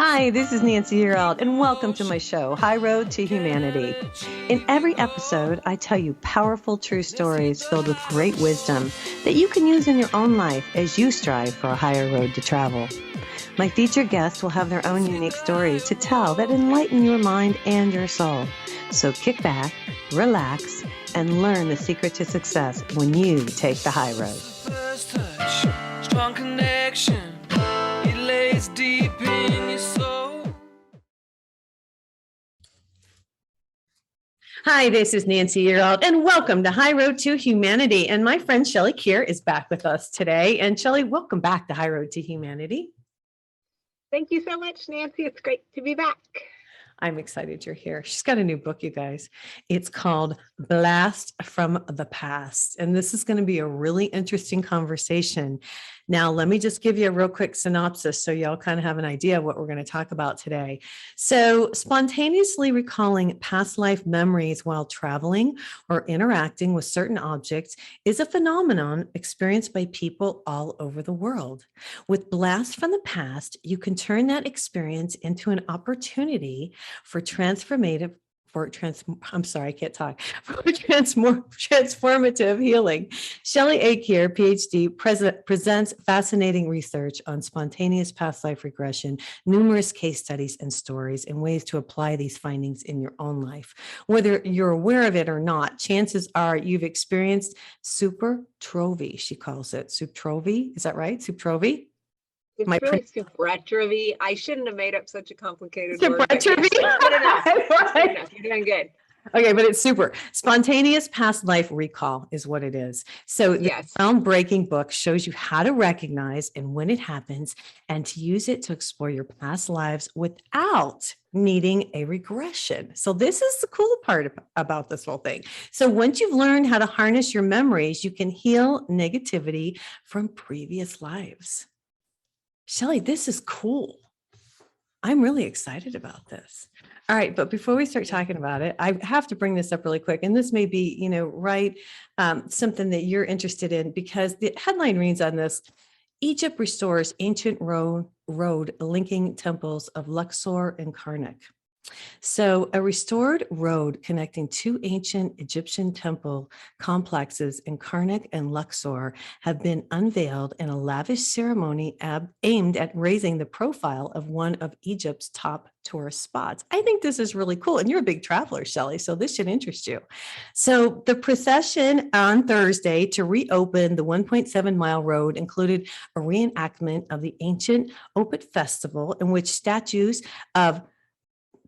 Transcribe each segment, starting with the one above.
Hi, this is Nancy Yearout, and welcome to my show, High Road to Humanity. In every episode, I tell you powerful true stories filled with great wisdom that you can use in your own life as you strive for a higher road to travel. My featured guests will have their own unique stories to tell that enlighten your mind and your soul. So kick back, relax, and learn the secret to success when you take the high road. First touch, strong connection, it lays deep in your soul. Hi, this is Nancy Yearout, and welcome to High Road to Humanity. And my friend Shelley Kaehr is back with us today. And Shelley, welcome back to High Road to Humanity. Thank you so much, Nancy. It's great to be back. I'm excited you're here. She's got a new book, you guys. It's called Blast from the Past. And this is going to be a really interesting conversation. Now, let me just give you a real quick synopsis so y'all kind of have an idea of what we're going to talk about today. So, spontaneously recalling past life memories while traveling or interacting with certain objects is a phenomenon experienced by people all over the world. With Blast from the Past, you can turn that experience into an opportunity for transformative healing. Shelley Kaehr, PhD, presents fascinating research on spontaneous past life regression, numerous case studies and stories, and ways to apply these findings in your own life. Whether you're aware of it or not, chances are you've experienced supretrovie, she calls it. Supretrovie, is that right? Supretrovie? It's really supretrovie. I shouldn't have made up such a complicated word. Supretrovie? Yes, good enough. Good enough. You're doing good. Okay, but it's super. Spontaneous past life recall is what it is. So the groundbreaking book shows you how to recognize and when it happens and to use it to explore your past lives without needing a regression. So this is the cool part about this whole thing. So once you've learned how to harness your memories, you can heal negativity from previous lives. Shelley, this is cool. I'm really excited about this. All right, but before we start talking about it, I have to bring this up really quick. And this may be, something that you're interested in, because the headline reads on this: Egypt restores ancient road linking temples of Luxor and Karnak. So a restored road connecting two ancient Egyptian temple complexes in Karnak and Luxor have been unveiled in a lavish ceremony aimed at raising the profile of one of Egypt's top tourist spots. I think this is really cool. And you're a big traveler, Shelley, so this should interest you. So the procession on Thursday to reopen the 1.7-mile road included a reenactment of the ancient Opet festival, in which statues of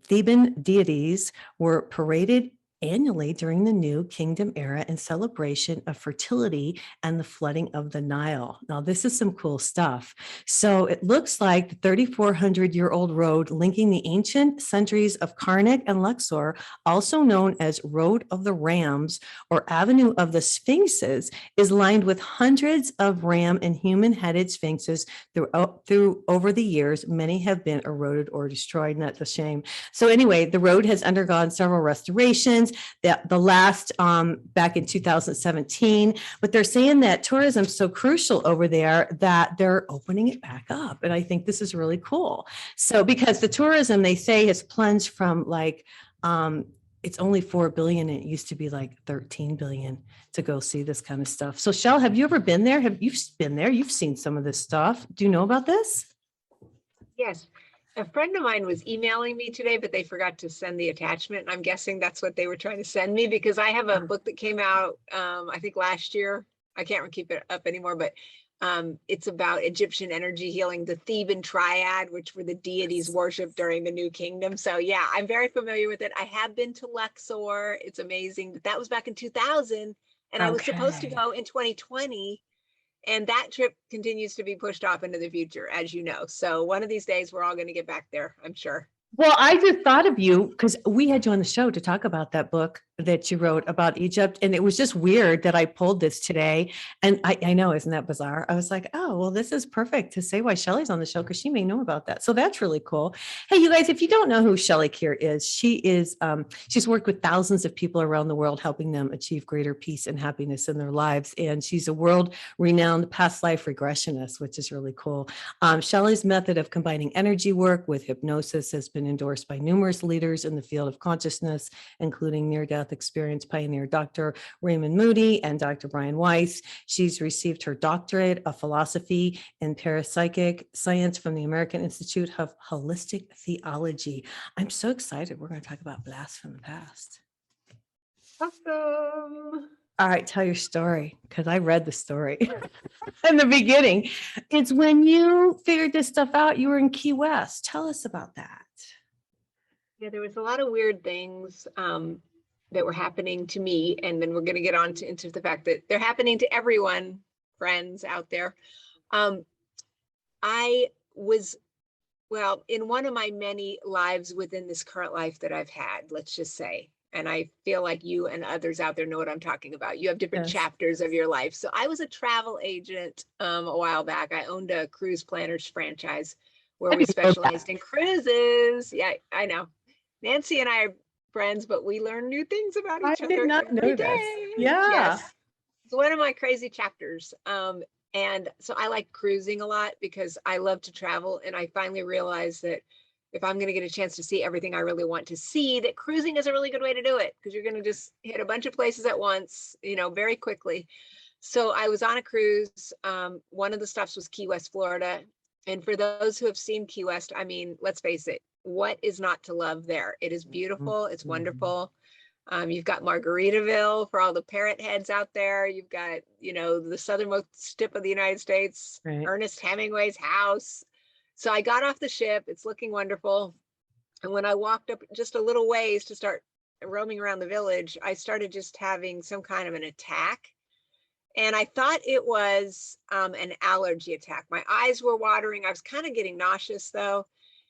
Theban deities were paraded annually during the New Kingdom era in celebration of fertility and the flooding of the Nile. Now, this is some cool stuff. So it looks like the 3,400-year-old road linking the ancient centuries of Karnak and Luxor, also known as Road of the Rams or Avenue of the Sphinxes, is lined with hundreds of ram and human-headed sphinxes through over the years. Many have been eroded or destroyed, and that's a shame. So anyway, the road has undergone several restorations, the last back in 2017, but they're saying that tourism is so crucial over there that they're opening it back up. And I think this is really cool. So because the tourism, they say, has plunged from it's only 4 billion. And it used to be like 13 billion to go see this kind of stuff. So Shell, have you ever been there? You've been there? You've seen some of this stuff. Do you know about this? Yes. A friend of mine was emailing me today, but they forgot to send the attachment. I'm guessing that's what they were trying to send me, because I have a book that came out, I think last year. I can't keep it up anymore, but it's about Egyptian energy healing, the Theban triad, which were the deities worshipped during the New Kingdom. So yeah, I'm very familiar with it. I have been to Luxor. It's amazing. But that was back in 2000, and I was supposed to go in 2020. And that trip continues to be pushed off into the future, as you know. So one of these days, we're all going to get back there, I'm sure. Well, I just thought of you because we had you on the show to talk about that book that you wrote about Egypt. And it was just weird that I pulled this today. And I know, isn't that bizarre? I was like, oh, well, this is perfect to say why Shelley's on the show because she may know about that. So that's really cool. Hey, you guys, if you don't know who Shelley Kaehr is, she's worked with thousands of people around the world, helping them achieve greater peace and happiness in their lives. And she's a world-renowned past life regressionist, which is really cool. Shelley's method of combining energy work with hypnosis has been endorsed by numerous leaders in the field of consciousness, including near-death experience pioneer Dr. Raymond Moody and Dr. Brian Weiss. She's received her doctorate of philosophy in parapsychic science from the American Institute of Holistic Theology. I'm so excited. We're going to talk about blasts from the past. Awesome. All right, tell your story, because I read the story in the beginning. It's when you figured this stuff out, you were in Key West. Tell us about that. Yeah, there was a lot of weird things that were happening to me. And then we're going to get on into the fact that they're happening to everyone, friends out there. I was, well, in one of my many lives within this current life that I've had, let's just say, and I feel like you and others out there know what I'm talking about. You have different chapters of your life. So I was a travel agent a while back. I owned a cruise planners franchise where we specialized in cruises. Yeah, I know. Nancy and I are friends, but we learn new things about each other. I did not know this. Yeah. Yes. It's one of my crazy chapters. And so I like cruising a lot because I love to travel. And I finally realized that if I'm going to get a chance to see everything I really want to see, that cruising is a really good way to do it because you're going to just hit a bunch of places at once, very quickly. So I was on a cruise. One of the stops was Key West, Florida. And for those who have seen Key West, I mean, let's face it, what is not to love there? It is beautiful. It's wonderful. You've got Margaritaville for all the parrot heads out there. You've got, the southernmost tip of the United States, right. Ernest Hemingway's house. So I got off the ship. It's looking wonderful. And when I walked up just a little ways to start roaming around the village, I started just having some kind of an attack. And I thought it was an allergy attack. My eyes were watering. I was kind of getting nauseous though.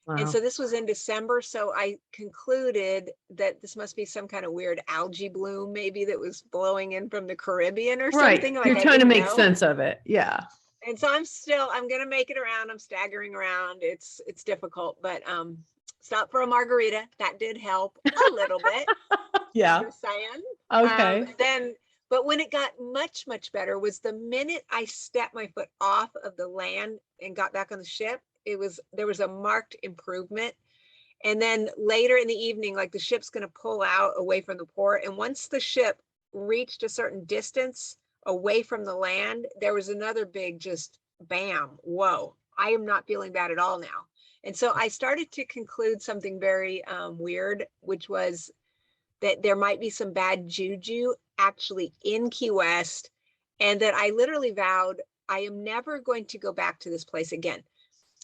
Wow. And so this was in December. So I concluded that this must be some kind of weird algae bloom, maybe that was blowing in from the Caribbean or something. Right. You're trying to make sense of it. Yeah. And so I'm going to make it around. I'm staggering around. It's difficult, but stop for a margarita. That did help a little bit. Yeah. Just saying. Okay. But when it got much, much better was the minute I stepped my foot off of the land and got back on the ship, there was a marked improvement. And then later in the evening, like the ship's going to pull out away from the port. And once the ship reached a certain distance away from the land, there was another big just bam, whoa, I am not feeling bad at all now. And so I started to conclude something very weird, which was that there might be some bad juju actually in Key West, and that I literally vowed I am never going to go back to this place again.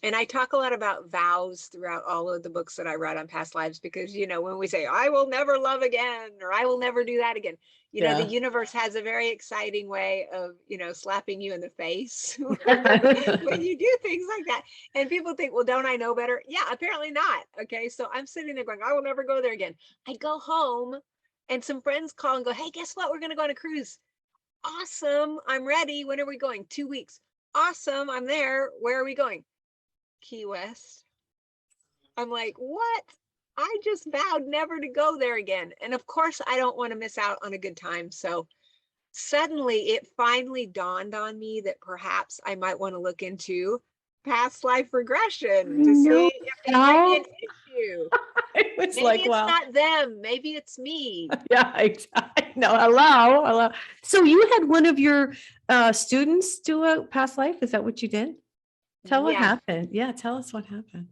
And I talk a lot about vows throughout all of the books that I write on past lives, because, when we say, I will never love again, or I will never do that again, the universe has a very exciting way of, slapping you in the face when you do things like that. And people think, well, don't I know better? Yeah, apparently not. Okay. So I'm sitting there going, I will never go there again. I go home and some friends call and go, hey, guess what? We're going to go on a cruise. Awesome. I'm ready. When are we going? 2 weeks. Awesome. I'm there. Where are we going? Key West. I'm like, what? I just vowed never to go there again. And of course, I don't want to miss out on a good time. So suddenly it finally dawned on me that perhaps I might want to look into past life regression to see if there might be an issue. Maybe it's not them. Maybe it's me. Yeah, exactly. No, hello. So you had one of your students do a past life? Is that what you did? Tell what happened. Yeah, tell us what happened.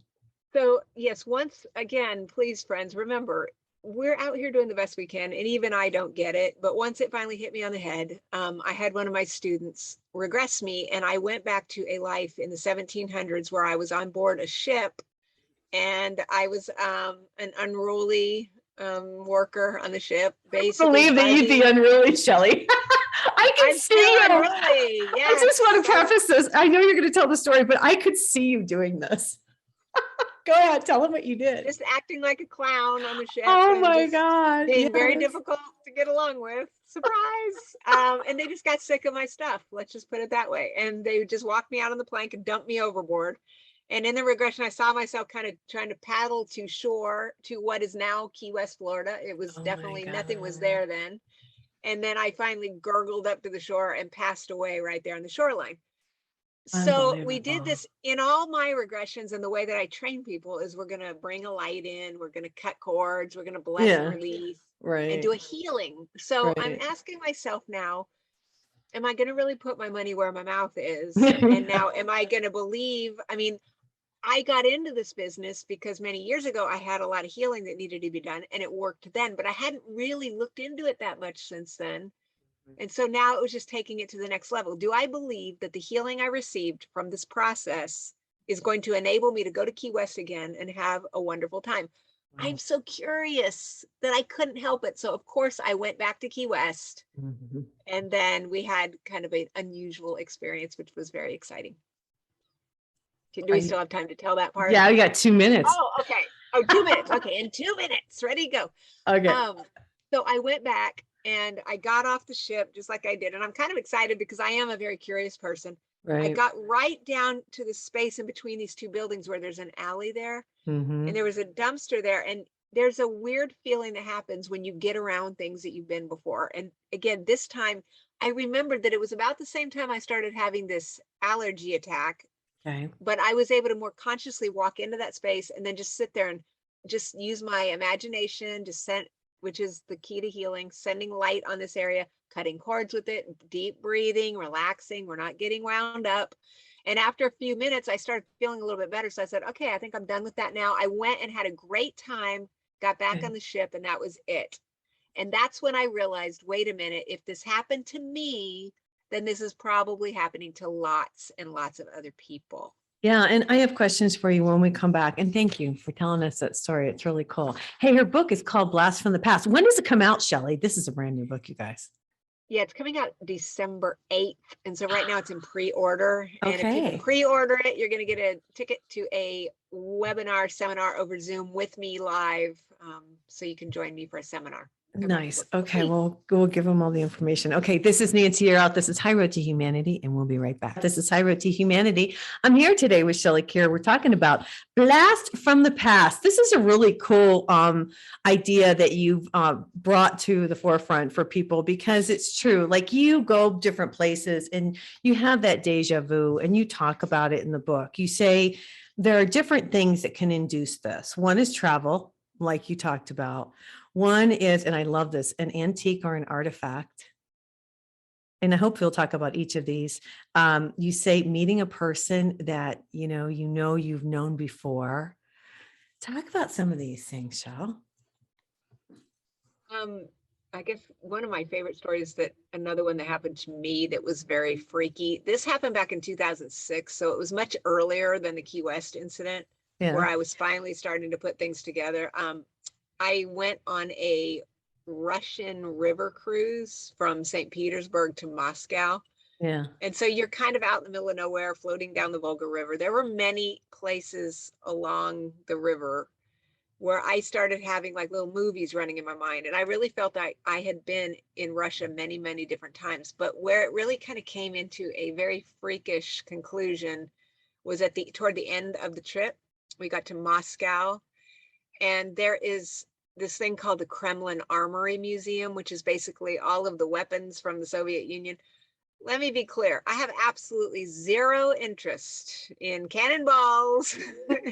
So yes, once again, please, friends, remember, we're out here doing the best we can, and even I don't get it. But once it finally hit me on the head, I had one of my students regress me, and I went back to a life in the 1700s where I was on board a ship, and I was an unruly worker on the ship. Basically, I believe that you'd be unruly, Shelley. I can see you. Unruly. Yes. I just want to preface this. I know you're going to tell the story, but I could see you doing this. Go ahead, tell them what you did. Just acting like a clown on the ship. Oh and my just God. being very yes. difficult to get along with. Surprise. And they just got sick of my stuff. Let's just put it that way. And they just walked me out on the plank and dumped me overboard. And in the regression, I saw myself kind of trying to paddle to shore to what is now Key West, Florida. It was Oh my definitely nothing was God. there then. And then I finally gurgled up to the shore and passed away right there on the shoreline. So we did Unbelievable. this in all my regressions, and the way that I train people is we're going to bring a light in, we're going to cut cords, we're going to bless and Yeah. release and Right. do a healing. So I'm Right. asking myself now, am I going to really put my money where my mouth is? And now am I going to believe? I mean, I got into this business because many years ago I had a lot of healing that needed to be done, and it worked then, but I hadn't really looked into it that much since then. And so now it was just taking it to the next level. Do I believe that the healing I received from this process is going to enable me to go to Key West again and have a wonderful time? I'm so curious that I couldn't help it. So of course I went back to Key West, Mhm. and then we had kind of an unusual experience, which was very exciting. Do we still have time to tell that part? Yeah, we got 2 minutes. Oh, okay. Oh, 2 minutes. Okay, in 2 minutes, ready to go. Okay. So I went back and I got off the ship just like I did. And I'm kind of excited because I am a very curious person. I Right. got right down to the space in between these two buildings where there's an alley there, Mhm. and there was a dumpster there. And there's a weird feeling that happens when you get around things that you've been before. And again, this time I remembered that it was about the same time I started having this allergy attack, Okay. but I was able to more consciously walk into that space and then just sit there and just use my imagination to send, which is the key to healing, sending light on this area, cutting cords with it, deep breathing, relaxing. We're not getting wound up. And after a few minutes, I started feeling a little bit better. So I said, okay, I think I'm done with that now. I went and had a great time, got back Okay. on the ship, and that was it. And that's when I realized, wait a minute, if this happened to me, then this is probably happening to lots and lots of other people. Yeah, and I have questions for you when we come back. And thank you for telling us that story. It's really cool. Hey, her book is called Blast from the Past. When does it come out, Shelley? This is a brand new book, you guys. Yeah, it's coming out December 8th. And so right now it's in pre-order. And if Okay. people pre-order it, you're going to get a ticket to a webinar seminar over Zoom with me live. So you can join me for a seminar. Nice. Okay, well, we'll give them all the information. Okay, this is Nancy. You're out. This is High Road to Humanity, and we'll be right back. This is High Road to Humanity. I'm here today with Shelley Kaehr. We're talking about Blast from the Past. This is a really cool idea that you've brought to the forefront for people, because it's true. Like, you go different places and you have that deja vu, and you talk about it in the book. You say there are different things that can induce this. One is travel, like you talked about. One is, and I love this, an antique or an artifact. And I hope we'll talk about each of these. You say meeting a person that you've known before. Talk about some of these things, Shell. I guess one of my favorite stories, that another one that happened to me that was very freaky. This happened back in 2006, so it was much earlier than the Key West incident, where I was finally starting to put things together. I went on a Russian river cruise from St. Petersburg to Moscow. Yeah. And so you're kind of out in the middle of nowhere, floating down the Volga River. There were many places along the river where I started having like little movies running in my mind. And I really felt that I had been in Russia many, many different times. But where it really kind of came into a very freakish conclusion was toward the end of the trip. We got to Moscow, and there is this thing called the Kremlin Armory Museum, which is basically all of the weapons from the Soviet Union. Let me be clear. I have absolutely zero interest in cannonballs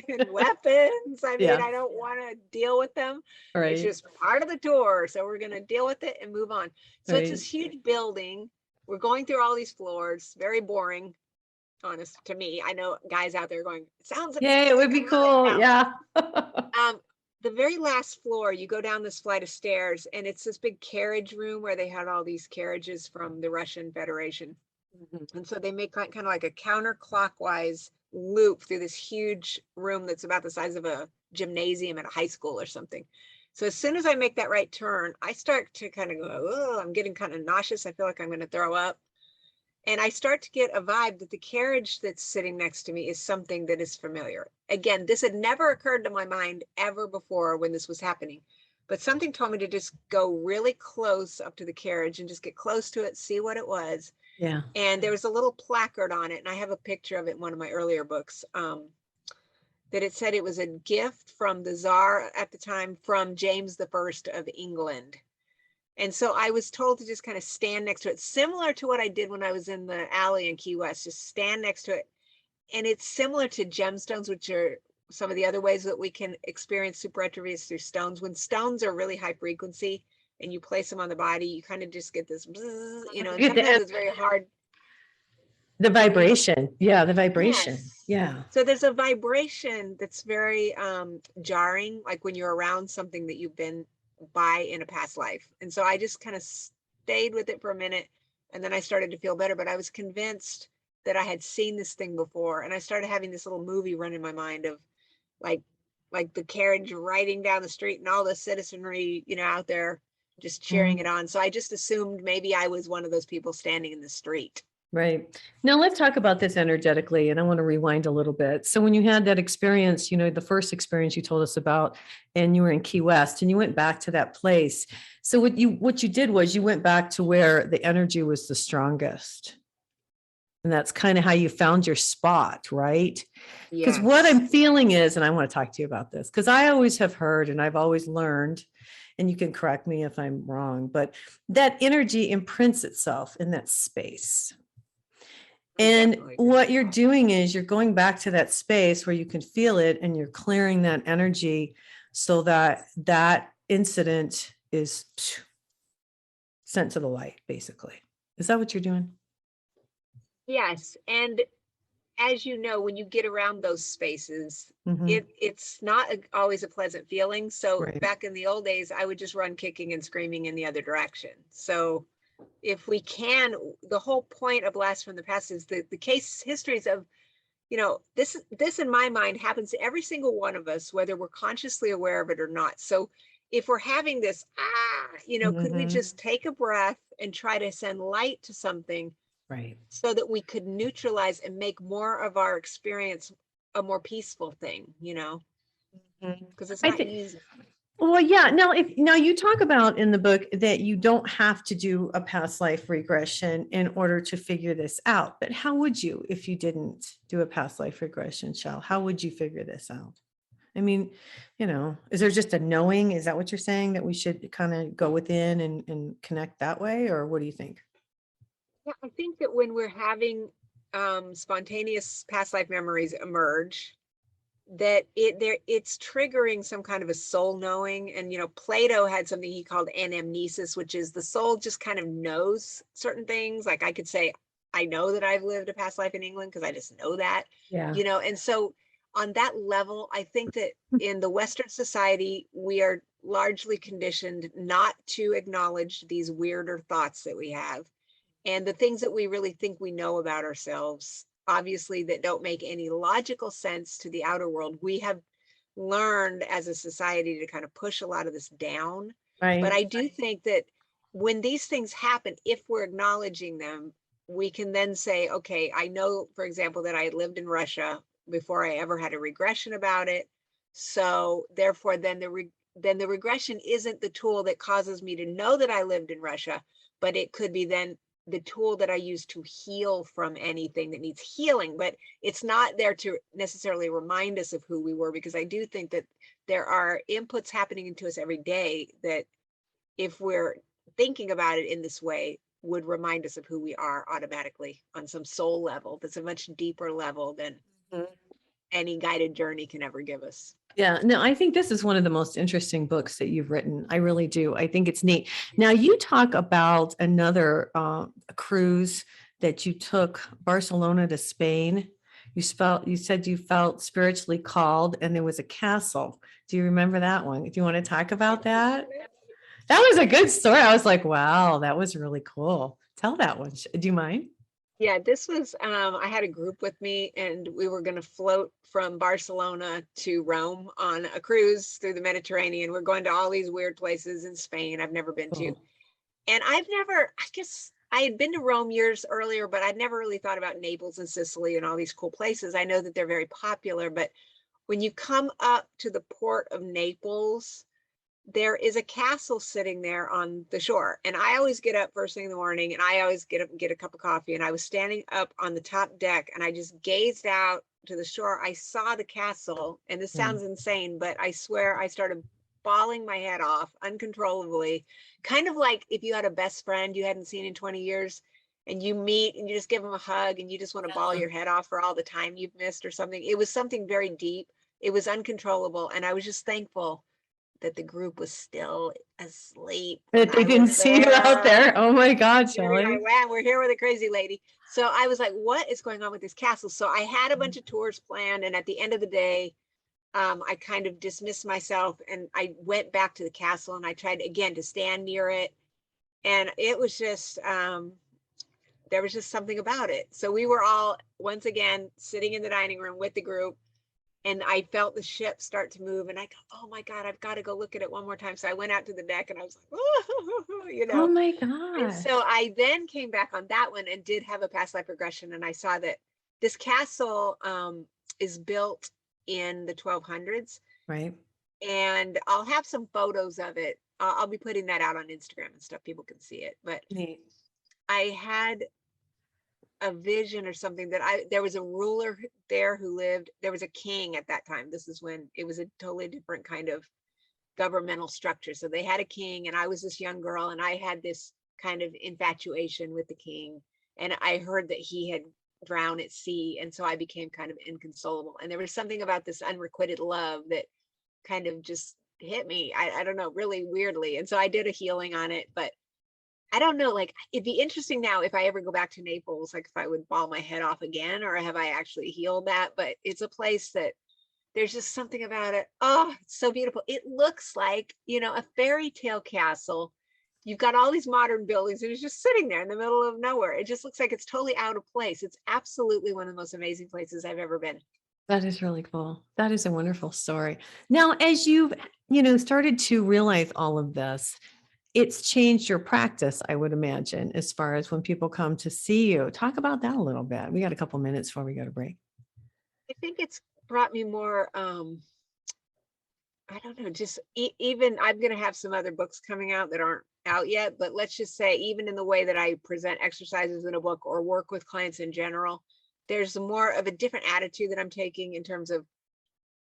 and weapons. I mean, I don't want to deal with them. Right. It's just part of the tour. So we're going to deal with it and move on. So it's this huge building. We're going through all these floors, very boring, honest to me. I know guys out there going, it sounds like, yeah, it would be cool. Yeah. The very last floor, you go down this flight of stairs, and it's this big carriage room where they had all these carriages from the Russian Federation. And so they make kind of like a counterclockwise loop through this huge room that's about the size of a gymnasium at a high school or something. So as soon as I make that right turn, I start to kind of go, oh, I'm getting kind of nauseous. I feel like I'm going to throw up. And I start to get a vibe that the carriage that's sitting next to me is something that is familiar. Again, this had never occurred to my mind ever before when this was happening, but something told me to just go really close up to the carriage and just get close to it, see what it was. Yeah. And there was a little placard on it, and I have a picture of it in one of my earlier books, that it said it was a gift from the Tsar at the time, from James the First of England. And so I was told to just kind of stand next to it, similar to what I did when I was in the alley in Key West, just stand next to it. And it's similar to gemstones, which are some of the other ways that we can experience supretrovie is through stones. When stones are really high frequency and you place them on the body, you kind of just get this, bzz, you know, and You get the sometimes it's very hard. The vibration. Yeah, the vibration. Yes. Yeah. So there's a vibration that's very jarring, like when you're around something that you've been by in a past life. And so I just kind of stayed with it for a minute, and then I started to feel better, but I was convinced that I had seen this thing before. And I started having this little movie run in my mind of like the carriage riding down the street and all the citizenry, you know, out there just cheering it on. So I just assumed maybe I was one of those people standing in the street. Right. Now let's talk about this energetically. And I want to rewind a little bit. So when you had that experience, you know, the first experience you told us about, and you were in Key West and you went back to that place. So what you did was you went back to where the energy was the strongest. And that's kind of how you found your spot, right? Because what Yes. I'm feeling is, and I want to talk to you about this, because I always have heard and I've always learned, and you can correct me if I'm wrong, but that energy imprints itself in that space. And what you're doing is you're going back to that space where you can feel it and you're clearing that energy so that that incident is sent to the light, basically. Is that what you're doing? Yes. And as you know, when you get around those spaces, Mhm. it's not always a pleasant feeling. So Right. back in the old days, I would just run kicking and screaming in the other direction. So if we can, the whole point of Blast from the Past is the case histories of, you know, this in my mind happens to every single one of us, whether we're consciously aware of it or not. So if we're having this, you know, could we just take a breath and try to send light to something, Right. so that we could neutralize and make more of our experience a more peaceful thing, you know, because it's I not think, easy. well, yeah. Now you talk about in the book that you don't have to do a past life regression in order to figure this out. But how would you if you didn't do a past life regression, Shell? How would you figure this out? I mean, you know, is there just a knowing? Is that what you're saying, that we should kind of go within and connect that way? Or what do you think? Yeah, I think that when we're having spontaneous past life memories emerge, that it's triggering some kind of a soul knowing. And you know, Plato had something he called anamnesis, which is the soul just kind of knows certain things. Like I could say, I know that I've lived a past life in England because I just know that, Yeah. you know. And so on that level, I think that in the Western society, we are largely conditioned not to acknowledge these weirder thoughts that we have and the things that we really think we know about ourselves, obviously, that don't make any logical sense to the outer world. We have learned as a society to kind of push a lot of this down. Right. But I do think that when these things happen, if we're acknowledging them, we can then say, okay, I know, for example, that I lived in Russia before I ever had a regression about it. So therefore, then the regression isn't the tool that causes me to know that I lived in Russia, but it could be then the tool that I use to heal from anything that needs healing. But it's not there to necessarily remind us of who we were, because I do think that there are inputs happening into us every day that, if we're thinking about it in this way, would remind us of who we are automatically on some soul level that's a much deeper level than any guided journey can ever give us. Yeah, no, I think this is one of the most interesting books that you've written. I really do. I think it's neat. Now you talk about another cruise that you took, Barcelona to Spain. You said you felt spiritually called and there was a castle. Do you remember that one? Do you want to talk about that? That was a good story. I was like, wow, that was really cool. Tell that one. Do you mind? Yeah, this was, I had a group with me and we were going to float from Barcelona to Rome on a cruise through the Mediterranean. We're going to all these weird places in Spain I've never been to. Cool. And I've never, I guess I had been to Rome years earlier, but I'd never really thought about Naples and Sicily and all these cool places. I know that they're very popular, but when you come up to the port of Naples, there is a castle sitting there on the shore. And I always get up first thing in the morning, and I always get up and get a cup of coffee. And I was standing up on the top deck, and I just gazed out to the shore. I saw the castle, and this sounds insane, but I swear I started bawling my head off uncontrollably. Kind of like if you had a best friend you hadn't seen in 20 years, and you meet and you just give them a hug and you just want to bawl your head off for all the time you've missed or something. It was something very deep. It was uncontrollable. And I was just thankful that the group was still asleep. That they didn't see you out there. Oh my God, Shelley. Wow, we're here with a crazy lady. So I was like, what is going on with this castle? So I had a bunch of tours planned. And at the end of the day, I kind of dismissed myself, and I went back to the castle, and I tried again to stand near it. And it was just, there was just something about it. So we were all, once again, sitting in the dining room with the group, and I felt the ship start to move, and I go, oh my God, I've got to go look at it one more time. So I went out to the deck, and I was like, oh, Oh my And God. so I then came back on that one and did have a past life regression. And I saw that this castle is built in the 1200s. Right. And I'll have some photos of it. I'll be putting that out on Instagram and stuff. People can see it. But Neat. I had a vision or something that there was a ruler there who lived. There was a king at that time. This is when it was a totally different kind of governmental structure. So they had a king, and I was this young girl, and I had this kind of infatuation with the king. And I heard that he had drowned at sea. And so I became kind of inconsolable. And there was something about this unrequited love that kind of just hit me. I don't know, really weirdly. And so I did a healing on it, but I don't know, like, it'd be interesting now if I ever go back to Naples, like if I would bawl my head off again, or have I actually healed that? But it's a place that there's just something about it. Oh, it's so beautiful. It looks like, a fairy tale castle. You've got all these modern buildings, and it's just sitting there in the middle of nowhere. It just looks like it's totally out of place. It's absolutely one of the most amazing places I've ever been. That is really cool. That is a wonderful story. Now, as you've, started to realize all of this, it's changed your practice, I would imagine, as far as when people come to see you. Talk about that a little bit. We got a couple minutes before we go to break. I think it's brought me more, I don't know, just even I'm going to have some other books coming out that aren't out yet, but let's just say, even in the way that I present exercises in a book or work with clients in general, there's more of a different attitude that I'm taking in terms of,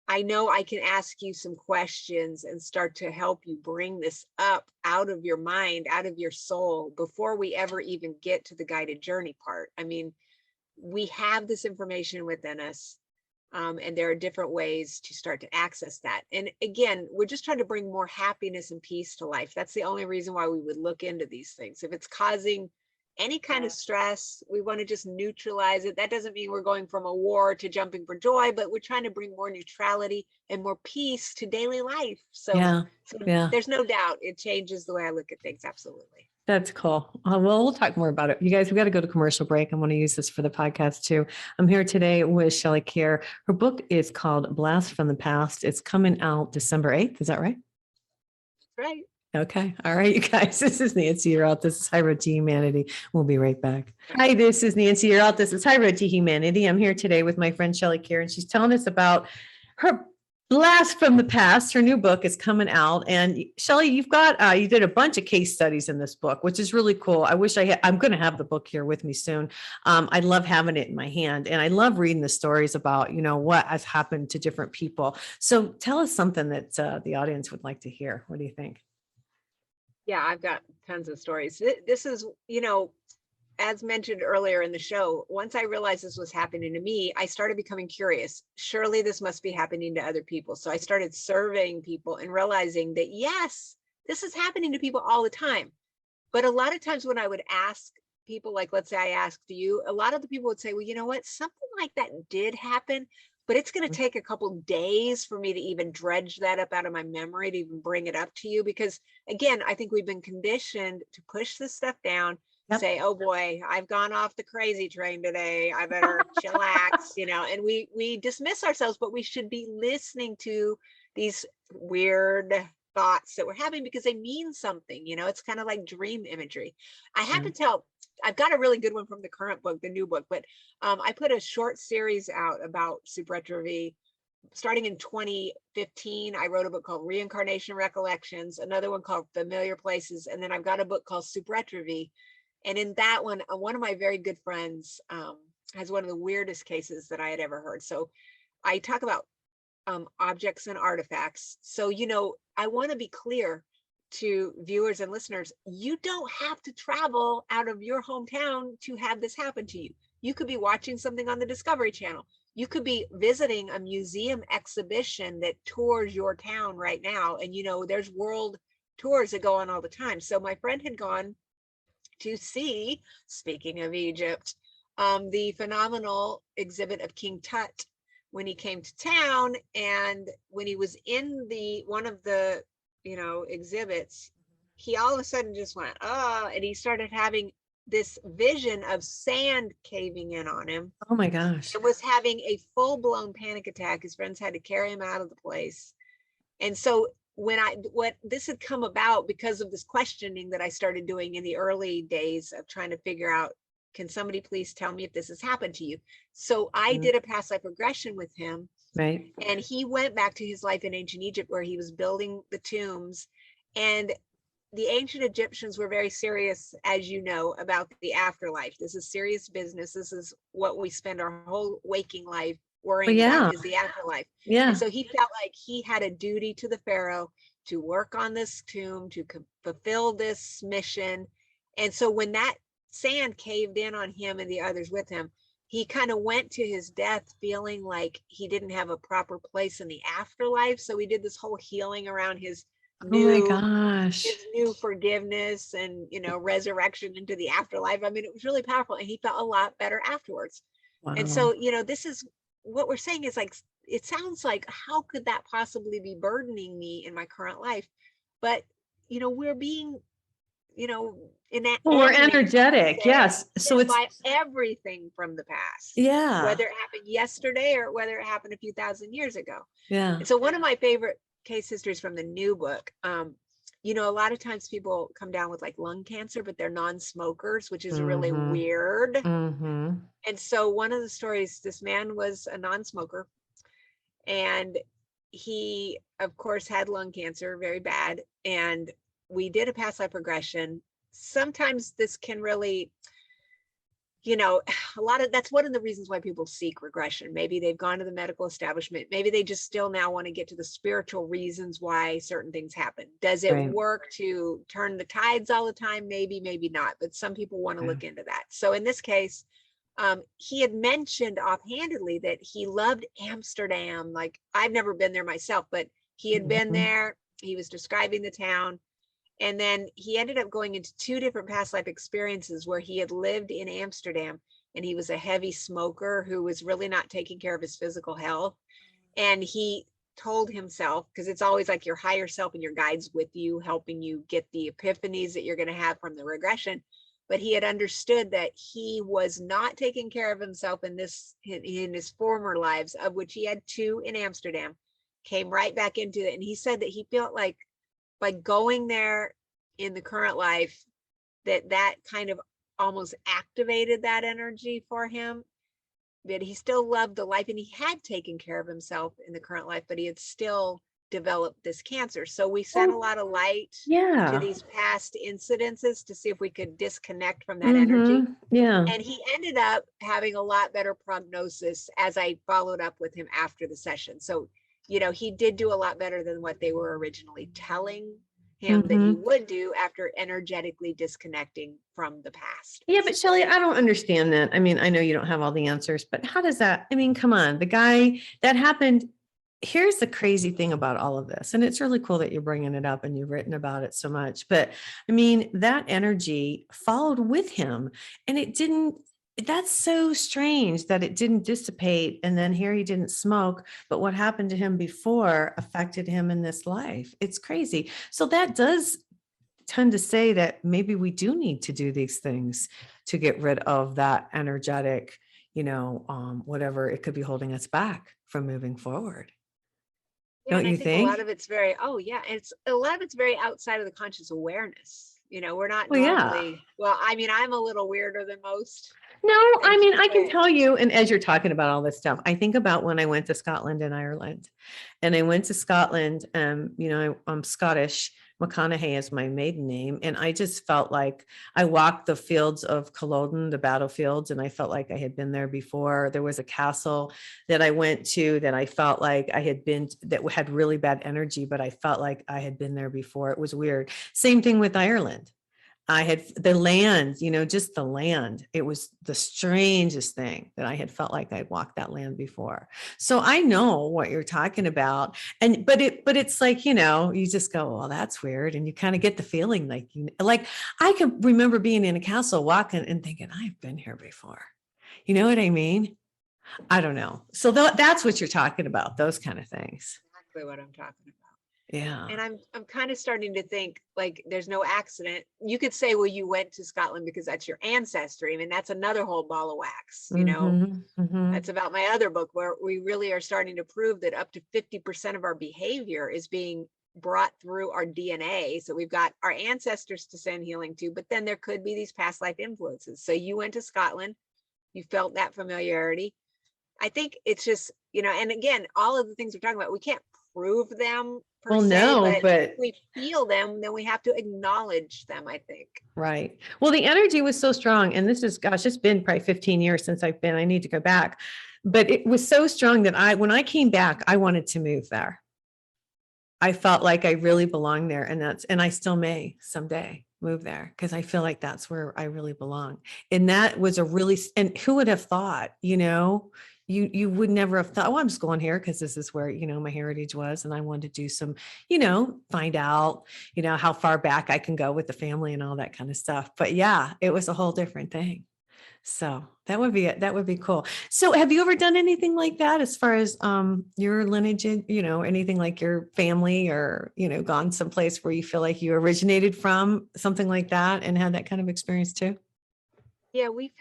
I know I can ask you some questions and start to help you bring this up out of your mind, out of your soul, before we ever even get to the guided journey part. I mean, we have this information within us, and there are different ways to start to access that. And again, we're just trying to bring more happiness and peace to life. That's the only reason why we would look into these things. If it's causing any kind of stress, we want to just neutralize it. That doesn't mean we're going from a war to jumping for joy, but we're trying to bring more neutrality and more peace to daily life. So there's no doubt it changes the way I look at things. Absolutely. That's cool. Well, we'll talk more about it. You guys, we got to go to commercial break. I want to use this for the podcast too. I'm here today with Shelley Kaehr. Her book is called Blast from the Past. It's coming out December 8th. Is that right? Right. Okay. All right, you guys. This is Nancy. You're out. This is High Road to Humanity. We'll be right back. Hi, this is Nancy. You're out. This is High Road to Humanity. I'm here today with my friend Shelley Kaehr, and she's telling us about her Blast from the Past. Her new book is coming out. And Shelley, you've got, you did a bunch of case studies in this book, which is really cool. I wish I'm going to have the book here with me soon. I love having it in my hand, and I love reading the stories about, what has happened to different people. So tell us something that the audience would like to hear. What do you think? Yeah, I've got tons of stories. This is, as mentioned earlier in the show, once I realized this was happening to me, I started becoming curious. Surely this must be happening to other people. So I started surveying people and realizing that, yes, this is happening to people all the time. But a lot of times when I would ask people, like, let's say I asked you, a lot of the people would say, well, you know what, something like that did happen, but it's going to take a couple days for me to even dredge that up out of my memory to even bring it up to you. Because again, I think we've been conditioned to push this stuff down, say, oh boy, I've gone off the crazy train today. I better chillax, and we dismiss ourselves, but we should be listening to these weird thoughts that we're having because they mean something. It's kind of like dream imagery. I had to tell I've got a really good one from the current book, the new book, but I put a short series out about supretrovie. Starting in 2015, I wrote a book called Reincarnation Recollections, another one called Familiar Places, and then I've got a book called supretrovie. And in that one of my very good friends has one of the weirdest cases that I had ever heard. So I talk about objects and artifacts. So, I want to be clear to viewers and listeners, you don't have to travel out of your hometown to have this happen to you. You could be watching something on the Discovery Channel. You could be visiting a museum exhibition that tours your town right now. And, there's world tours that go on all the time. So my friend had gone to see, speaking of Egypt, the phenomenal exhibit of King Tut when he came to town. And when he was in one of the exhibits, he all of a sudden just went, and he started having this vision of sand caving in on him. Oh my gosh. It was having a full-blown panic attack. His friends had to carry him out of the place. And so what this had come about because of this questioning that I started doing in the early days of trying to figure out, can somebody please tell me if this has happened to you? So I did a past life regression with him. Right. And he went back to his life in ancient Egypt where he was building the tombs. And the ancient Egyptians were very serious, as you know, about the afterlife. This is serious business. This is what we spend our whole waking life worrying about, is the afterlife. Yeah. And so he felt like he had a duty to the Pharaoh to work on this tomb, to fulfill this mission. And so when that sand caved in on him and the others with him, he kind of went to his death feeling like he didn't have a proper place in the afterlife. So he did this whole healing around his new forgiveness and, resurrection into the afterlife. I mean, it was really powerful, and he felt a lot better afterwards. Wow. And so, this is what we're saying is like, it sounds like, how could that possibly be burdening me in my current life? But, we're being, we're energetic. Yes. So it's by everything from the past. Yeah. Whether it happened yesterday or whether it happened a few thousand years ago. Yeah. And so one of my favorite case histories from the new book, a lot of times people come down with like lung cancer, but they're non-smokers, which is really weird. And so one of the stories, this man was a non-smoker, and he, of course, had lung cancer, very bad. And we did a past life regression. Sometimes this can really, that's one of the reasons why people seek regression. Maybe they've gone to the medical establishment. Maybe they just still now want to get to the spiritual reasons why certain things happen. Does it work to turn the tides all the time? Maybe, maybe not. But some people want to look into that. So in this case, he had mentioned offhandedly that he loved Amsterdam. Like, I've never been there myself, but he had been there. He was describing the town. And then he ended up going into 2 different past life experiences where he had lived in Amsterdam, and he was a heavy smoker who was really not taking care of his physical health. And he told himself, because it's always like your higher self and your guides with you, helping you get the epiphanies that you're going to have from the regression. But he had understood that he was not taking care of himself in his former lives, of which he had 2 in Amsterdam, came right back into it. And he said that he felt like by going there in the current life, that kind of almost activated that energy for him. That he still loved the life, and he had taken care of himself in the current life, but he had still developed this cancer. So we sent a lot of light to these past incidences to see if we could disconnect from that energy. Yeah. And he ended up having a lot better prognosis as I followed up with him after the session. So, he did do a lot better than what they were originally telling him that he would do after energetically disconnecting from the past. Yeah, but Shelley, I don't understand that. I mean, I know you don't have all the answers, but how does that, come on, the guy that happened. Here's the crazy thing about all of this. And it's really cool that you're bringing it up and you've written about it so much, but that energy followed with him, and that's so strange that it didn't dissipate. And then here he didn't smoke, but what happened to him before affected him in this life. It's crazy. So that does tend to say that maybe we do need to do these things to get rid of that energetic, whatever it could be holding us back from moving forward. Yeah, Don't you think? A lot of it's very, a lot of it's very outside of the conscious awareness. We're not Well, yeah. normally, well, I mean, I'm a little weirder than most. No, I in mean, some I can ways. tell you, and as you're talking about all this stuff, I think about when I went to Scotland and Ireland. And I went to Scotland, I'm Scottish. McConaughey is my maiden name. And I just felt like I walked the fields of Culloden, the battlefields, and I felt like I had been there before. There was a castle that I went to that I felt like I had been, that had really bad energy, but I felt like I had been there before. It was weird. Same thing with Ireland. I had the land, just the land. It was the strangest thing that I had felt like I'd walked that land before. So I know what you're talking about. But it's like, you just go, well, that's weird. And you kind of get the feeling like I can remember being in a castle walking and thinking, I've been here before. You know what I mean? I don't know. So that's what you're talking about, those kind of things. Exactly what I'm talking about. Yeah. And I'm kind of starting to think like there's no accident. You could say, well, you went to Scotland because that's your ancestry. I mean, that's another whole ball of wax, That's about my other book where we really are starting to prove that up to 50% of our behavior is being brought through our DNA. So we've got our ancestors to send healing to, but then there could be these past life influences. So you went to Scotland, you felt that familiarity. I think it's just, and again, all of the things we're talking about, we can't prove them per se, no, but if we feel them, then we have to acknowledge them, I think. Right. Well, the energy was so strong. And this is, gosh, it's been probably 15 years since I need to go back. But it was so strong that when I came back, I wanted to move there. I felt like I really belonged there. And I still may someday move there because I feel like that's where I really belong. And that was and who would have thought, you would never have thought, oh, I'm just going here because this is where, my heritage was. And I wanted to do some, find out, how far back I can go with the family and all that kind of stuff. But yeah, it was a whole different thing. So that would be cool. So have you ever done anything like that as far as your lineage, anything like your family or, gone someplace where you feel like you originated from, something like that, and had that kind of experience too? Yeah, we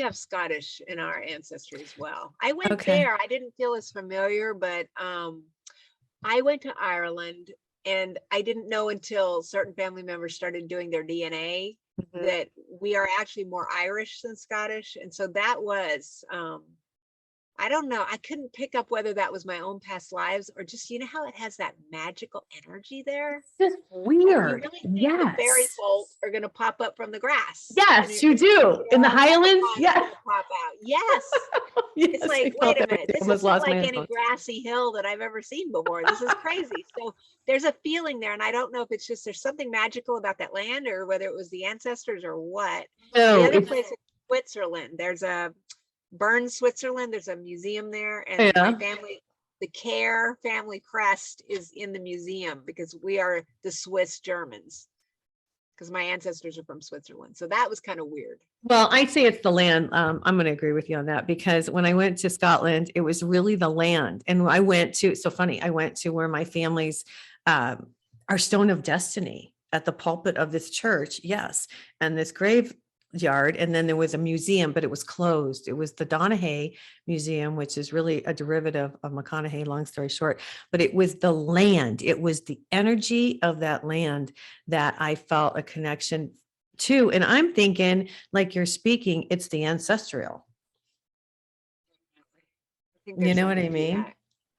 have Scottish in our ancestry as well. I went Okay. there. I didn't feel as familiar, but I went to Ireland and I didn't know until certain family members started doing their DNA that we are actually more Irish than Scottish. And so that was, I don't know. I couldn't pick up whether that was my own past lives or just, how it has that magical energy there. Just You weird. really think the fairy Yes. bolts are going to pop up from the grass. Yes, you do. In the Highlands. Yeah. Pop out. Yes. Yes, It's I like, felt wait a that way minute, too. this Almost isn't lost my like any headphones. grassy hill that I've ever seen before. This is crazy. So there's a feeling there. And I don't know if it's just there's something magical about that land or whether it was the ancestors or what. No, The other it's, place is Switzerland. There's a Bern, Switzerland. There's a museum there. And yeah. my family, the Kaehr family crest is in the museum because we are the Swiss Germans. Because my ancestors are from Switzerland. So that was kind of weird. Well, I'd say it's the land. I'm going to agree with you on that because when I went to Scotland, it was really the land. And I went to where my family's, our stone of destiny at the pulpit of this church. Yes. And this graveyard. And then there was a museum, but it was closed. It was the Donaghy Museum, which is really a derivative of McConaughey, long story short, but it was the land. It was the energy of that land that I felt a connection to. And I'm thinking, like you're speaking, it's the ancestral. You know what I mean?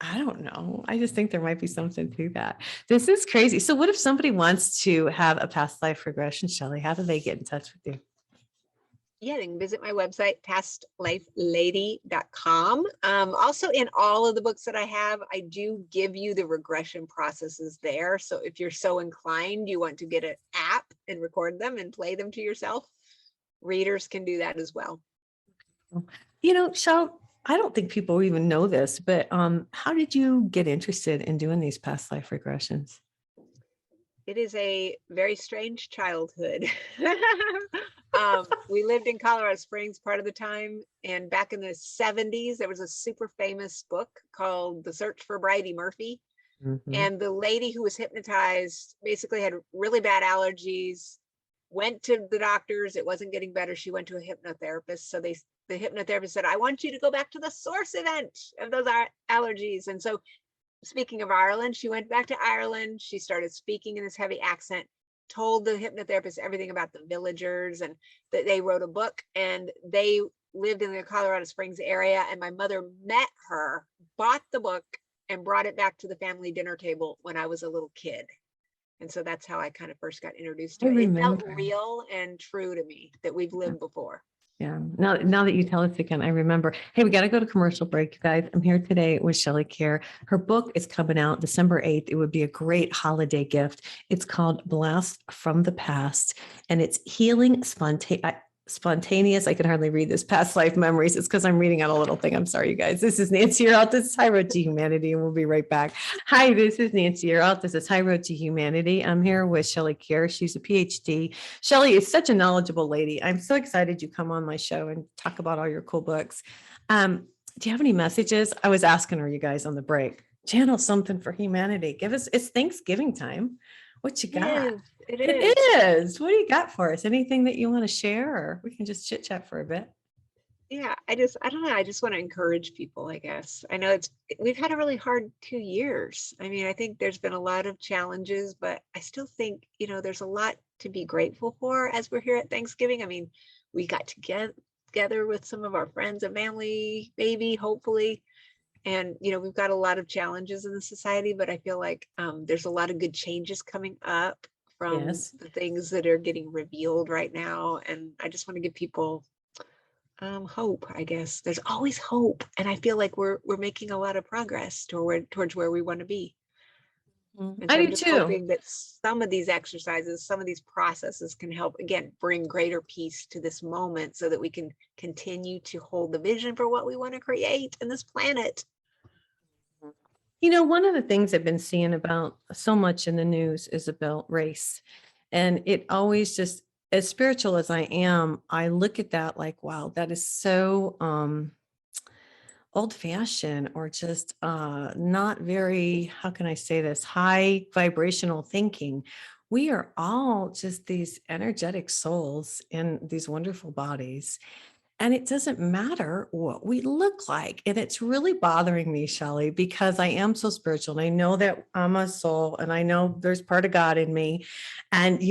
I don't know. I just think there might be something to that. This is crazy. So what if somebody wants to have a past life regression, Shelley? How do they get in touch with you? Yeah, they can visit my website, pastlifelady.com. Also, in all of the books that I have, I do give you the regression processes there. So if you're so inclined, you want to get an app and record them and play them to yourself, readers can do that as well. Shell, I don't think people even know this, but how did you get interested in doing these past life regressions? It is a very strange childhood. We lived in Colorado Springs part of the time. And back in the 70s, there was a super famous book called The Search for Bridey Murphy. Mm-hmm. And the lady who was hypnotized basically had really bad allergies, went to the doctors. It wasn't getting better. She went to a hypnotherapist. So the hypnotherapist said, I want you to go back to the source event of those allergies. And so speaking of Ireland, she went back to Ireland. She started speaking in this heavy accent. told the hypnotherapist everything about the villagers, and that they wrote a book, and they lived in the Colorado Springs area. And my mother met her, bought the book, and brought it back to the family dinner table when I was a little kid. And so that's how I kind of first got introduced to I it. It felt remember. real and true to me that we've lived before. Yeah. Now that you tell us again, I remember. Hey, we got to go to commercial break, you guys. I'm here today with Shelley Kaehr. Her book is coming out December 8th. It would be a great holiday gift. It's called Blast from the Past, and it's healing spontaneous. I can hardly read this, past life memories. It's because I'm reading out a little thing. I'm sorry, you guys. This is Nancy Yearout. This is High Road to Humanity, and we'll be right back. Hi, this is Nancy Yearout. This is High Road to Humanity. I'm here with Shelley Kaehr. She's a PhD. Shelley is such a knowledgeable lady. I'm so excited you come on my show and talk about all your cool books. Do you have any messages? I was asking her, you guys, on the break. Channel something for humanity. It's Thanksgiving time. What you got? It is. What do you got for us? Anything that you want to share, or we can just chit chat for a bit? Yeah, I don't know. I just want to encourage people, I guess. I know we've had a really hard 2 years. I mean, I think there's been a lot of challenges, but I still think, there's a lot to be grateful for as we're here at Thanksgiving. I mean, we got together with some of our friends and family, maybe, hopefully. And, we've got a lot of challenges in the society, but I feel like there's a lot of good changes coming up from the things that are getting revealed right now. And I just want to give people hope, I guess. There's always hope. And I feel like we're making a lot of progress towards where we want to be. And so I I'm do just too. hoping that some of these exercises, some of these processes can help, again, bring greater peace to this moment so that we can continue to hold the vision for what we want to create in this planet. One of the things I've been seeing about so much in the news is about race. And it always just, as spiritual as I am, I look at that like, wow, that is so old fashioned, or just not very, how can I say this, high vibrational thinking. We are all just these energetic souls in these wonderful bodies. And it doesn't matter what we look like. And it's really bothering me, Shelley, because I am so spiritual. And I know that I'm a soul, and I know there's part of God in me. And,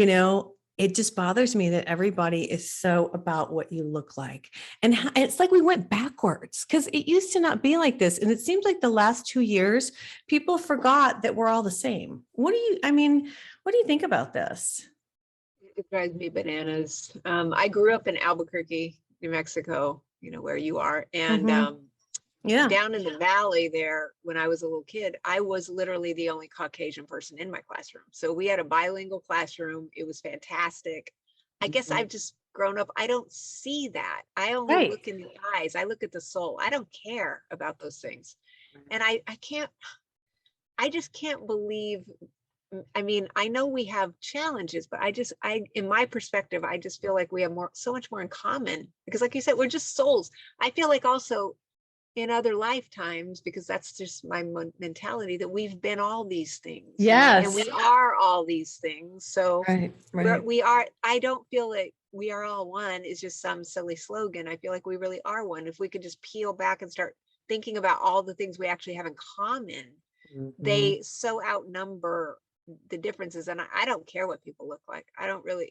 it just bothers me that everybody is so about what you look like. And it's like we went backwards, because it used to not be like this. And it seems like the last 2 years, people forgot that we're all the same. What do you think about this? It drives me bananas. I grew up in Albuquerque, New Mexico, where you are. And down in the valley there, when I was a little kid, I was literally the only Caucasian person in my classroom. So we had a bilingual classroom. It was fantastic. I guess I've just grown up. I don't see that. I only look in the eyes. I look at the soul. I don't care about those things. And I just can't believe. I mean, I know we have challenges, but in my perspective, I just feel like we have so much more in common, because like you said, we're just souls. I feel like also in other lifetimes, because that's just my mentality, that we've been all these things. Yes. And we are all these things. So right. we are, I don't feel like we are all one is just some silly slogan. I feel like we really are one. If we could just peel back and start thinking about all the things we actually have in common, they so outnumber the differences. And I don't care what people look like. I don't really,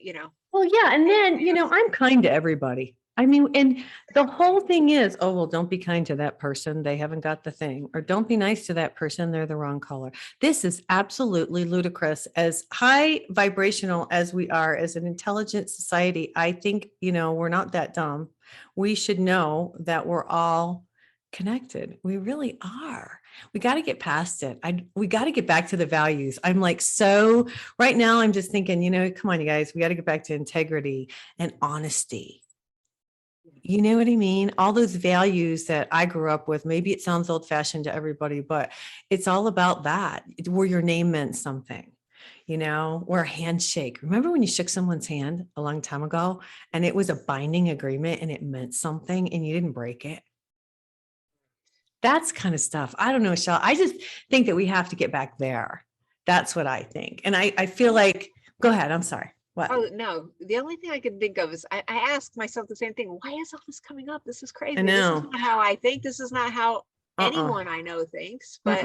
Well, yeah. And then, I'm kind to everybody. I mean, and the whole thing is, oh, well, don't be kind to that person. They haven't got the thing. Or don't be nice to that person. They're the wrong color. This is absolutely ludicrous. As high vibrational as we are, as an intelligent society, I think, we're not that dumb. We should know that we're all connected. We really are. We got to get past it. We got to get back to the values. I'm like, so right now I'm just thinking, come on, you guys, we got to get back to integrity and honesty. You know what I mean? All those values that I grew up with. Maybe it sounds old fashioned to everybody, but it's all about that. Where your name meant something, or a handshake. Remember when you shook someone's hand a long time ago and it was a binding agreement and it meant something and you didn't break it? That's kind of stuff. I don't know, Shell. I just think that we have to get back there. That's what I think. And I feel like, go ahead. I'm sorry. What? Oh, no. The only thing I can think of is I ask myself the same thing. Why is all this coming up? This is crazy. I know. This is not how I think. This is not how anyone I know thinks. But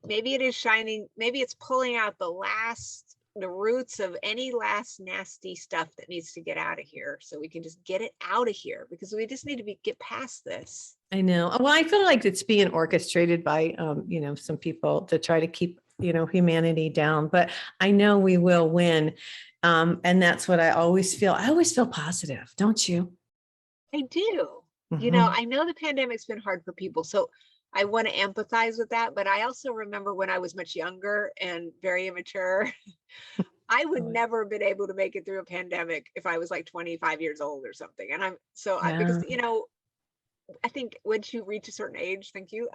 maybe it is shining. Maybe it's pulling out the last the roots of any last nasty stuff that needs to get out of here, so we can just get it out of here, because we just need to get past this. I know. Well, I feel like it's being orchestrated by, some people to try to keep, humanity down, but I know we will win. And that's what I always feel. I always feel positive. Don't you? I do. Mhm. I know the pandemic's been hard for people, so I want to empathize with that. But I also remember when I was much younger and very immature, I would Oh, never have been able to make it through a pandemic if I was like 25 years old or something. And because, yeah. I think once you reach a certain age, thank you,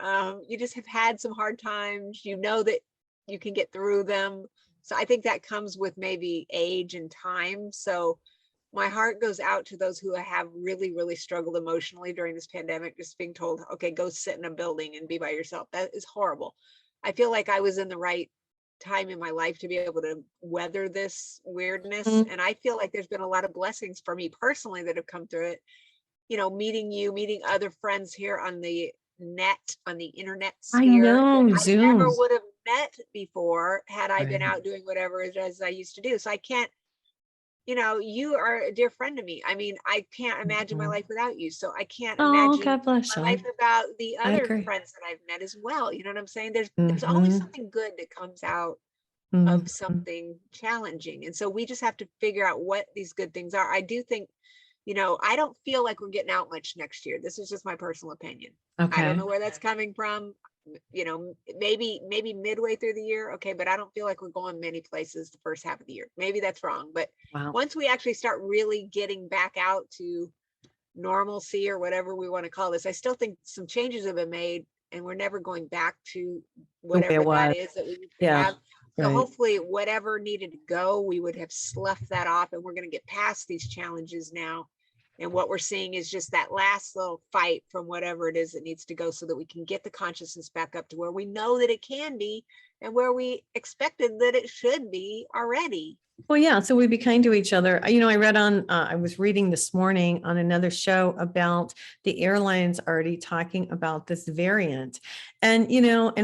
you just have had some hard times, that you can get through them. So I think that comes with maybe age and time. So my heart goes out to those who have really, really struggled emotionally during this pandemic, just being told, okay, go sit in a building and be by yourself. That is horrible. I feel like I was in the right time in my life to be able to weather this weirdness. Mhm. And I feel like there's been a lot of blessings for me personally that have come through it. Meeting other friends here on the internet I sphere that know, I never Zoom. would have met before had I been Right. out doing whatever it is I used to do. So I can't, you are a dear friend to me. I mean, I can't imagine my Mhm. life without you. So I can't Oh, imagine God bless, my life Shelley. without the I other agree. friends that I've met as well. You know what I'm saying? There's always Hmm. something good that comes out of Hmm. something challenging. And so we just have to figure out what these good things are. I do think, I don't feel like we're getting out much next year. This is just my personal opinion. I don't Okay. know where that's coming from. Maybe midway through the year. Okay. But I don't feel like we're going many places the first half of the year. Maybe that's wrong. But Wow. once we actually start really getting back out to normalcy or whatever we want to call this, I still think some changes have been made and we're never going back to The way it whatever that was. is that we used to Yeah. have. So Right. hopefully whatever needed to go, we would have sloughed that off, and we're going to get past these challenges now. And what we're seeing is just that last little fight from whatever it is that needs to go, so that we can get the consciousness back up to where we know that it can be and where we expected that it should be already. Well, yeah. So we be kind to each other. I was reading this morning on another show about the airlines already talking about this variant. And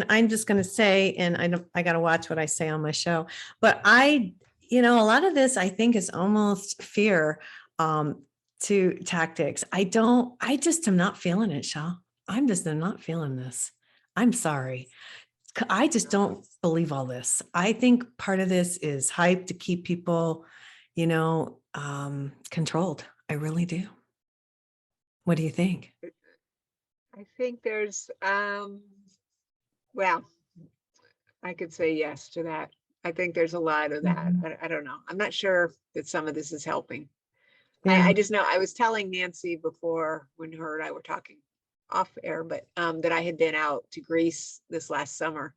I'm just going to say, and I got to watch what I say on my show, but a lot of this I think is almost fear to tactics. I just am not feeling it, Shaw. I'm not feeling this. I'm sorry. I just don't believe all this. I think part of this is hype to keep people, controlled. I really do. What do you think? I think there's, well, I could say yes to that. I think there's a lot of that. Mhm. I don't know. I'm not sure that some of this is helping. Yeah. I just know I was telling Nancy before, when her and I were talking off air, but that I had been out to Greece this last summer.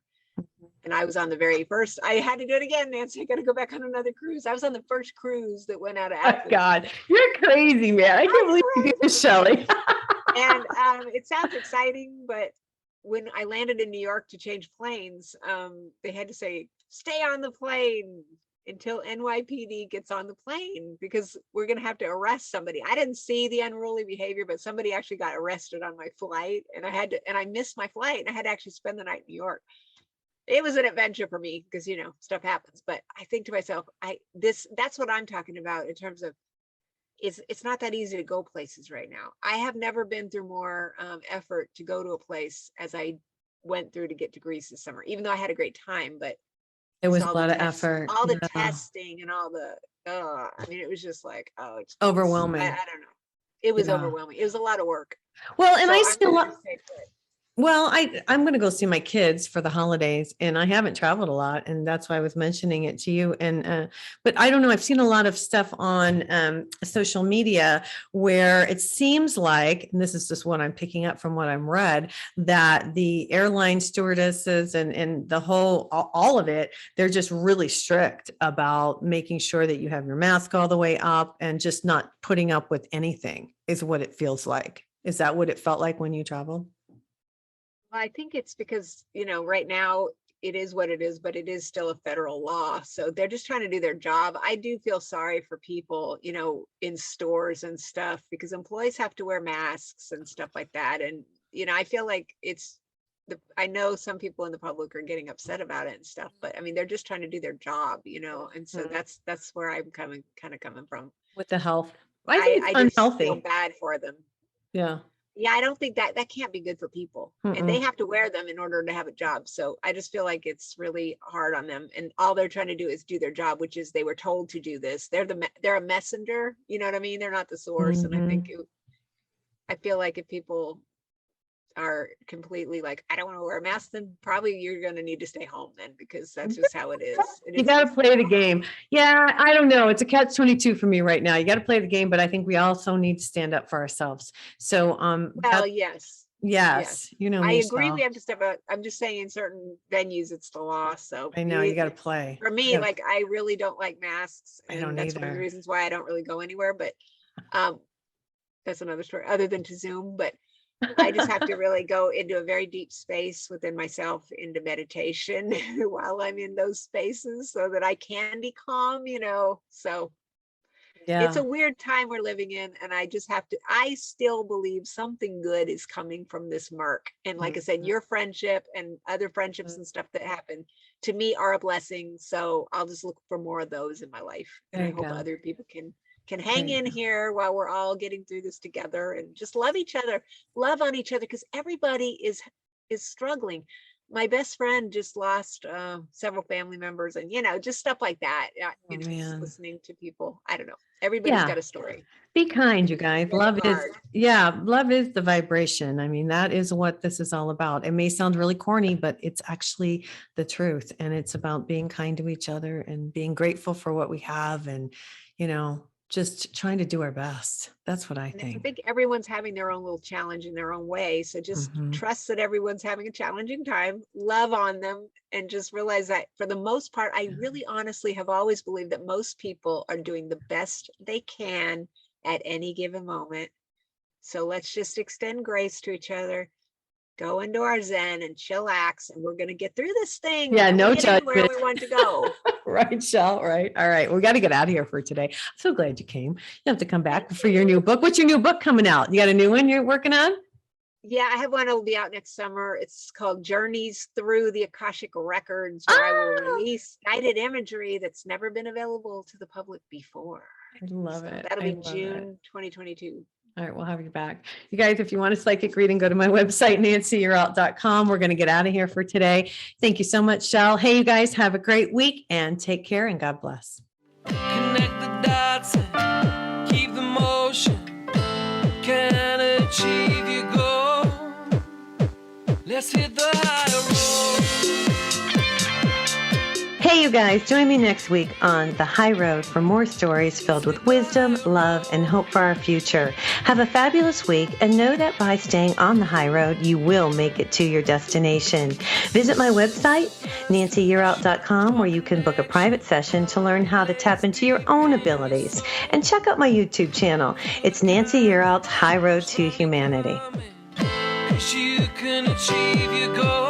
And I was on the very first, I had to do it again, Nancy. I got to go back on another cruise. I was on the first cruise that went out of Oh, Athens. God, you're crazy, man. I can't I'm believe you did this, crazy. Shelley. And it sounds exciting, but when I landed in New York to change planes, they had to say, stay on the plane until NYPD gets on the plane, because we're going to have to arrest somebody. I didn't see the unruly behavior, but somebody actually got arrested on my flight, and I missed my flight, and I had to actually spend the night in New York. It was an adventure for me, because stuff happens. But I think to myself, that's what I'm talking about in terms of, it's not that easy to go places right now. I have never been through more effort to go to a place as I went through to get to Greece this summer, even though I had a great time. But It just was a lot of effort. all the Yeah. testing and all the, I mean, it was just like, oh, I Overwhelming. don't know. It was Yeah. overwhelming. It was a lot of work. Well, and So I I'm see a going lot. to stay put. Well, I'm going to go see my kids for the holidays, and I haven't traveled a lot, and that's why I was mentioning it to you. But I don't know. I've seen a lot of stuff on social media where it seems like, and this is just what I'm picking up from what I'm read, that the airline stewardesses and the whole all of it, they're just really strict about making sure that you have your mask all the way up and just not putting up with anything. Is what it feels like. Is that what it felt like when you traveled? Well, I think it's because, right now it is what it is, but it is still a federal law. So they're just trying to do their job. I do feel sorry for people, in stores and stuff, because employees have to wear masks and stuff like that. And, I feel like it's I know some people in the public are getting upset about it and stuff, but I mean, they're just trying to do their job, and so that's where I'm kind of coming from. With the health. I think it's I just feel unhealthy. bad for them. Yeah. Yeah, I don't think that can't be good for people, and they have to wear them in order to have a job. So I just feel like it's really hard on them, and all they're trying to do is do their job, which is they were told to do this. They're a messenger, you know what I mean? They're not the source, and I feel like if people are completely like, I don't want to wear a mask, then probably you're going to need to stay home then, because that's just how it is. You got to play the game. Yeah, I don't know. It's a catch-22 for me right now. You got to play the game, but I think we also need to stand up for ourselves. So, well, yes. You know, I me, agree. Shell. We have to step out. I'm just saying in certain venues, it's the law. So I know you got to play. For me, like, I really don't like masks. I don't that's one of the reasons why I don't really go anywhere, but that's another story other than to Zoom. But I just have to really go into a very deep space within myself, into meditation while I'm in those spaces, so that I can be calm, so it's a weird time we're living in. And I still believe something good is coming from this murk. And like I said, your friendship and other friendships and stuff that happen to me are a blessing. So I'll just look for more of those in my life. And I hope other people can hang in here while we're all getting through this together, and just love each other, love on each other, because everybody is struggling. My best friend just lost several family members, and just stuff like that. Just listening to people. I don't know. Everybody's got a story. Be kind, you guys. Love is the vibration. I mean, that is what this is all about. It may sound really corny, but it's actually the truth. And it's about being kind to each other and being grateful for what we have, and just trying to do our best. That's what I think. I think everyone's having their own little challenge in their own way. So just trust that everyone's having a challenging time, love on them, and just realize that for the most part, I really honestly have always believed that most people are doing the best they can at any given moment. So let's just extend grace to each other, go into our Zen and chillax, and we're going to get through this thing. Yeah, no judgment. Where we want to go. Right, Shell, right. All right. We got to get out of here for today. I'm so glad you came. You have to come back for your new book. What's your new book coming out? You got a new one you're working on? Yeah, I have one that will be out next summer. It's called Journeys Through the Akashic Records, where I will release guided imagery that's never been available to the public before. I love it. That'll be June 2022. All right, we'll have you back. You guys, if you want a psychic reading, go to my website, nancyyearout.com. We're going to get out of here for today. Thank you so much, Shell. Hey, you guys, have a great week and take care, and God bless. Connect the dots and keep the motion. Can achieve your goal. Let's hit the high road. Hey, you guys, join me next week on The High Road for more stories filled with wisdom, love, and hope for our future. Have a fabulous week, and know that by staying on the high road, you will make it to your destination. Visit my website, nancyyearout.com, where you can book a private session to learn how to tap into your own abilities. And check out my YouTube channel. It's Nancy Yearout's High Road to Humanity. You can achieve your goal.